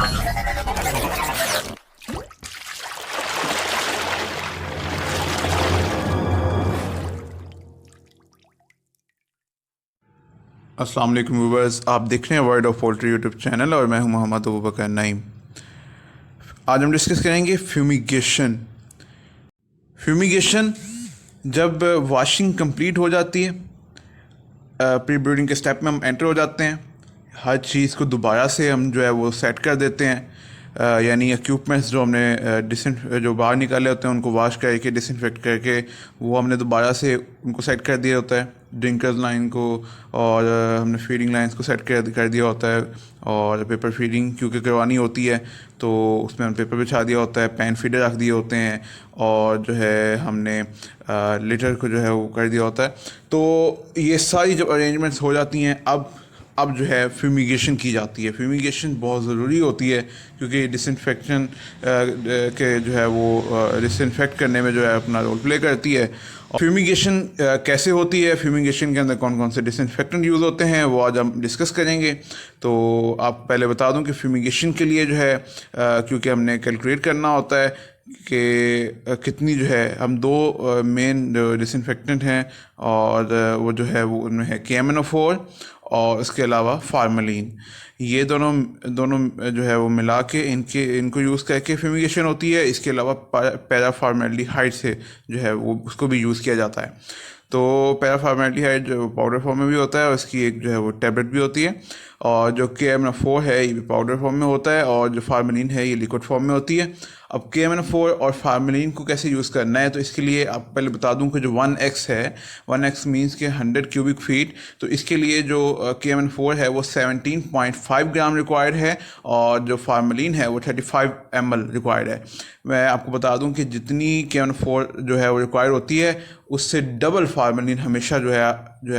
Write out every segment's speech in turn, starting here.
अस्सलाम वालेकुम व्यूवर्स, आप देख रहे हैं world of poultry YouTube channel और मैं हूं मोहम्मद अबूबकर नईम। आज हम डिस्कस करेंगे फ्यूमिगेशन। फ्यूमिगेशन जब वॉशिंग कंप्लीट हो जाती है, प्री ब्रीडिंग के स्टेप में हम एंटर हो जाते हैं, हर चीज़ को दोबारा से हम जो है वो सेट कर देते हैं। यानी इक्विपमेंट्स जो हमने जो बाहर निकाले होते हैं उनको वॉश करके डिसइंफेक्ट करके वो हमने दोबारा से उनको सेट कर दिया होता है, ड्रिंकर्स लाइन को, और हमने फीडिंग लाइंस को सेट कर दिया होता है। और पेपर फीडिंग क्योंकि करवानी होती है तो उसमें हमने पेपर बिछा दिया होता है, पैन फीडर रख दिए होते हैं, और जो है हमने लिटर को जो है वो कर दिया होता है। तो ये सारी जब अरेंजमेंट्स हो जाती हैं, अब जो है फ्यूमिगेशन की जाती है। फ्यूमिगेशन बहुत ज़रूरी होती है क्योंकि डिसइंफेक्शन के जो है वो डिसइंफेक्ट करने में जो है अपना रोल प्ले करती है। और फ्यूमिगेशन कैसे होती है, फ्यूमिगेशन के अंदर कौन कौन से डिसइंफेक्टेंट यूज़ होते हैं, वो आज हम डिस्कस करेंगे। तो आप पहले बता दूं कि फ्यूमिगेशन के लिए जो है क्योंकि हमने कैलकुलेट करना होता है कि कितनी जो है, हम दो मेन जो डिसइंफेक्टेंट हैं और वो जो है वो उनमें है KMnO4 और इसके अलावा फार्मलिन। ये दोनों जो है वो मिला के इनको यूज़ करके फ्यूमिगेशन होती है। इसके अलावा पैराफॉर्मेल्डिहाइड से जो है वो उसको भी यूज़ किया जाता है। तो पैराफॉर्मेल्डिहाइड जो पाउडर फॉर्म में भी होता है और इसकी एक जो है वो टैबलेट भी होती है, और जो KMnO4 है ये भी पाउडर फॉर्म में होता है, और जो फार्मलिन है ये लिक्विड फॉर्म में होती है। अब KMnO4 और फार्मलिन को कैसे यूज़ करना है, तो इसके लिए आप पहले बता दूं कि जो 1x है, 1x मीन्स के 100 क्यूबिक फीट, तो इसके लिए जो KMnO4 है वो 17.5 ग्राम रिक्वायर्ड है, और जो फार्मलिन है वो 35 ml रिक्वायर्ड है। मैं आपको बता दूं कि जितनी KMnO4 जो है वो रिक्वायर्ड होती है उससे डबल फार्मलिन हमेशा जो है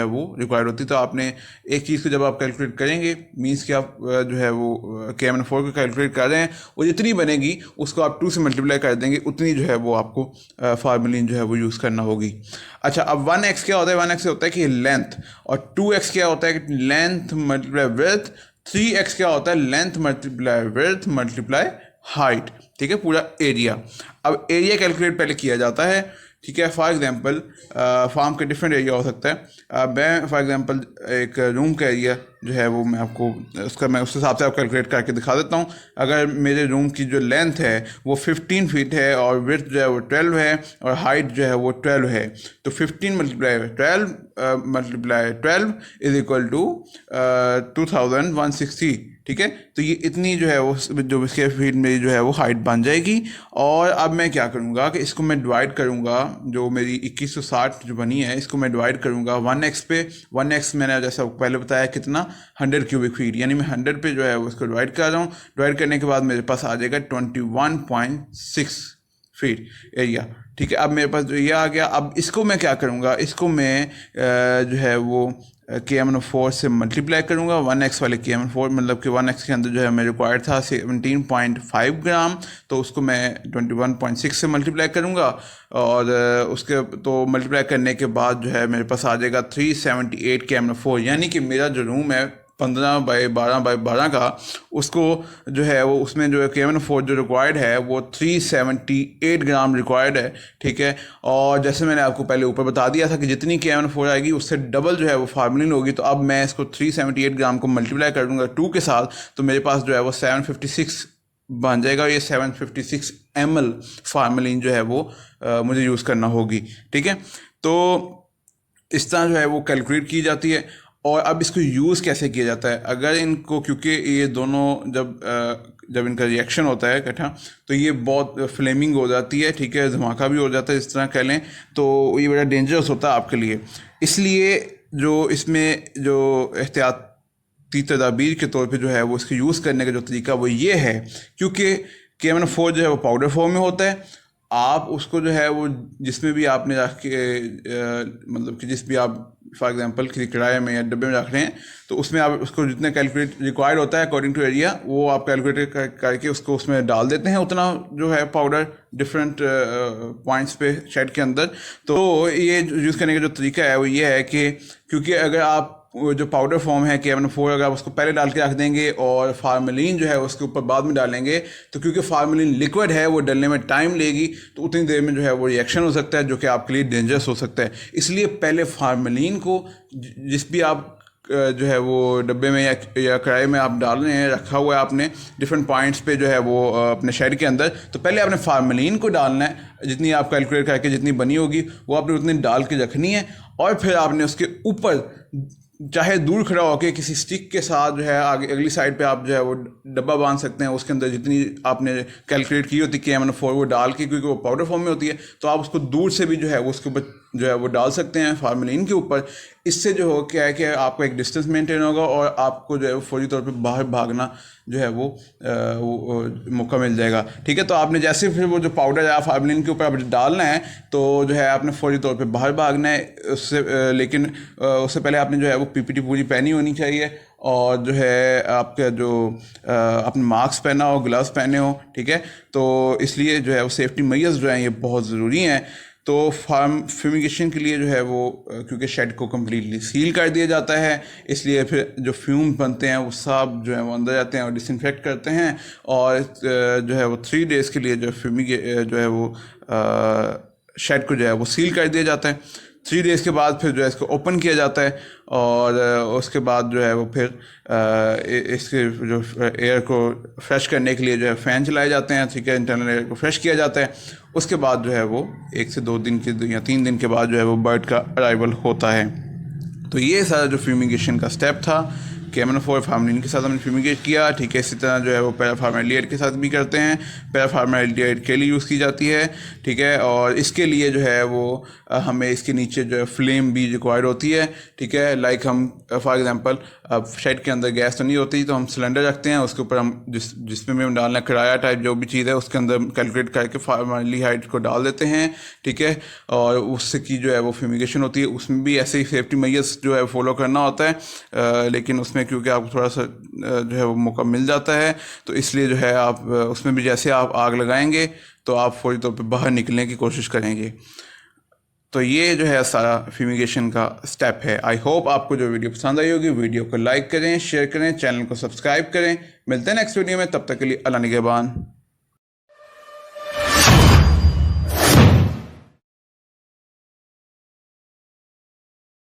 वो रिक्वायर्ड होती है। तो आपने एक चीज़ को जब आप कैलकुलेट करेंगे, मीन्स कि आप जो है वो KMnO4 को कैलकुलेट कर रहे हैं, वो जितनी बनेगी उसको आप 2 से मल्टीप्लाई कर देंगे, उतनी जो है वो आपको फार्मलिन जो है वो यूज़ करना होगी। अच्छा, अब 1x क्या होता है? 1x होता है कि लेंथ, और 2x क्या होता है कि लेंथ मल्टीप्लाई विड्थ, 3x क्या होता है? Length multiply width multiply height. ठीक है, पूरा एरिया। अब एरिया कैलकुलेट पहले किया जाता है। ठीक है, फॉर एग्जांपल फार्म का डिफरेंट एरिया हो सकता है। मैं फॉर एग्जांपल एक रूम का एरिया जो है वो मैं आपको मैं उस हिसाब से आप कैलकुलेट करके दिखा देता हूँ। अगर मेरे रूम की जो लेंथ है वो 15 फीट है और विड्थ जो है वो 12 है और हाइट जो है वो 12 है, तो 15 मल्टीप्लाई 12 इज इक्वल टू 2160। ठीक है, तो ये इतनी जो है वो जो स्क्वायर फीट मेरी जो है वो हाइट बन जाएगी। और अब मैं क्या करूँगा कि इसको मैं डिवाइड करूँगा, जो मेरी 2160 जो बनी है इसको मैं डिवाइड करूँगा 1x पे। 1x मैंने जैसा पहले बताया कितना, 100 क्यूबिक फीट, यानी मैं 100 पे जो है उसको डिवाइड कर रहा हूँ। डिवाइड करने के बाद मेरे पास आ जाएगा 21.6 फीट एरिया। ठीक है, अब मेरे पास जो ये आ गया। अब इसको मैं क्या करूँगा, इसको मैं जो है वो KMnO4 से मल्टीप्लाई करूँगा। 1x वाले KMnO4 मतलब कि 1x के अंदर जो है मेरे रिक्वायर्ड था 17.5 ग्राम, तो उसको मैं 21.6 से मल्टीप्लाई करूँगा, और उसके तो मल्टीप्लाई करने के बाद जो है मेरे पास आ जाएगा 378 KMnO4, यानी कि मेरा जो रूम है 15 बाई 12 का, उसको जो है वो उसमें जो KMnO4 जो रिक्वायर्ड है वो 378 ग्राम रिक्वायर्ड है। ठीक है, और जैसे मैंने आपको पहले ऊपर बता दिया था कि जितनी KMnO4 आएगी उससे डबल जो है वो फार्मलिन होगी। तो अब मैं इसको 378 ग्राम को मल्टीप्लाई कर दूँगा 2 के साथ, तो मेरे पास जो है वो 756 बन जाएगा। ये 756 ml फार्मलिन जो है वो मुझे यूज़ करना होगी। ठीक है, तो इस तरह जो है वो कैलकुलेट की जाती है। और अब इसको यूज़ कैसे किया जाता है, अगर इनको, क्योंकि ये दोनों जब इनका रिएक्शन होता है इकट्ठा, तो ये बहुत फ्लेमिंग हो जाती है। ठीक है, धमाका भी हो जाता है, इस तरह कह लें, तो ये बड़ा डेंजरस होता है आपके लिए। इसलिए जो इसमें जो एहतियाती तदाबीर के तौर पे जो है वो इसको यूज़ करने का जो तरीका वो ये है, क्योंकि KMnO4 जो है वो पाउडर फॉर्म में होता है, आप उसको जो है वो जिसमें भी आपने रख के मतलब कि जिस भी आप फॉर एग्जांपल किसी कढ़ाई में या डब्बे में रख रहे हैं, तो उसमें आप उसको जितने कैलकुलेट रिक्वायर्ड होता है अकॉर्डिंग टू एरिया, वो आप कैलकुलेट करके उसको उसमें डाल देते हैं, उतना जो है पाउडर डिफरेंट पॉइंट्स पे शेड के अंदर। तो ये यूज़ करने का जो तरीका है वो ये है कि क्योंकि अगर आप वो जो पाउडर फॉर्म है KMNO4 अगर आप उसको पहले डाल के रख देंगे और फार्मेलिन जो है उसके ऊपर बाद में डालेंगे, तो क्योंकि फार्मेलिन लिक्विड है वो डलने में टाइम लेगी, तो उतनी देर में जो है वो रिएक्शन हो सकता है जो कि आपके लिए डेंजरस हो सकता है। इसलिए पहले फार्मेलिन को जिस भी आप जो है वो डब्बे में या कढ़ाई में आप डाल रहे हैं, रखा हुआ है आपने डिफरेंट पॉइंट्स पे जो है वो अपने शेड के अंदर, तो पहले आपने फार्मेलिन को डालना है, जितनी आप कैलकुलेट करके जितनी बनी होगी वो आपने उतनी डाल के रखनी है। और फिर आपने उसके ऊपर चाहे दूर खड़ा होकर किसी स्टिक के साथ जो है आगे अगली साइड पे आप जो है वो डब्बा बांध सकते हैं, उसके अंदर जितनी आपने कैलकुलेट की होती है KMNO4 वो डाल के, क्योंकि वो पाउडर फॉर्म में होती है, तो आप उसको दूर से भी जो है वो उसके ऊपर जो है वो डाल सकते हैं फार्मेलिन के ऊपर। इससे जो हो क्या है कि आपको एक डिस्टेंस मेंटेन होगा और आपको जो है वो फौरी तौर पे बाहर भागना जो है वो मौका मिल जाएगा। ठीक है, तो आपने जैसे फिर वो जो पाउडर है फार्मेलिन के ऊपर आप डालना है, तो जो है आपने फौरी तौर पे बाहर भागना है उससे, लेकिन उससे पहले आपने जो है वो PPT पूरी पहनी होनी चाहिए और जो है आपका जो आपने मास्क पहना हो, ग्लव्स पहने हो। ठीक है, तो इसलिए जो है वो सेफ्टी मेजर्स जो हैं ये बहुत ज़रूरी हैं। तो फ्यूमिगेशन के लिए जो है वो क्योंकि शेड को कम्प्लीटली सील कर दिया जाता है, इसलिए फिर जो फ्यूम बनते हैं वो सब जो है वो अंदर जाते हैं और डिसइंफेक्ट करते हैं। और जो है वो 3 डेज़ के लिए जो जो है वो शेड को जो है वो सील कर दिया जाता है। 3 डेज़ के बाद फिर जो है इसको ओपन किया जाता है और उसके बाद जो है वो फिर इसके जो एयर को फ्रेश करने के लिए जो है फ़ैन चलाए जाते हैं। ठीक है, इंटरनल एयर को फ्रेश किया जाता है। उसके बाद जो है वो 1 से 2 दिन के या 3 दिन के बाद जो है वो बर्ड का अराइवल होता है। तो ये सारा जो फ्यूमिगेशन का स्टेप था, KMNO4 फार्मेलिन के साथ हमने फ्यूमिगेट किया। ठीक है, इसी तरह जो है वो पैराफार्मेल्डिहाइड के साथ भी करते हैं। पैराफार्मेल्डिहाइड के लिए यूज़ की जाती है। ठीक है, और इसके लिए जो है वो हमें इसके नीचे जो है फ्लेम भी रिक्वायर्ड होती है। ठीक है, लाइक हम फॉर एग्जांपल अब शेड के अंदर गैस तो नहीं होती, तो हम सिलेंडर रखते हैं, उसके ऊपर हम जिसमें भी हम डालना है किराया टाइप जो भी चीज़ है उसके अंदर कैलकुलेट करके फार्मेल्डिहाइड को डाल देते हैं। ठीक है, और उससे की जो है वो फ्यूमिगेशन होती है। उसमें भी ऐसे ही सेफ्टी मेजर्स जो है फॉलो करना होता है, लेकिन उसमें क्योंकि आपको थोड़ा सा जो है वो मौका मिल जाता है, तो इसलिए जो है आप उसमें भी जैसे आप आग लगाएंगे तो आप फौरी तौर पे बाहर निकलने की कोशिश करेंगे। तो ये जो है सारा फ्यूमिगेशन का स्टेप है। आई होप आपको जो वीडियो पसंद आई होगी। वीडियो को लाइक करें, शेयर करें, चैनल को सब्सक्राइब करें। मिलते हैं नेक्स्ट वीडियो में, तब तक के लिए अल्लाह निगहबान।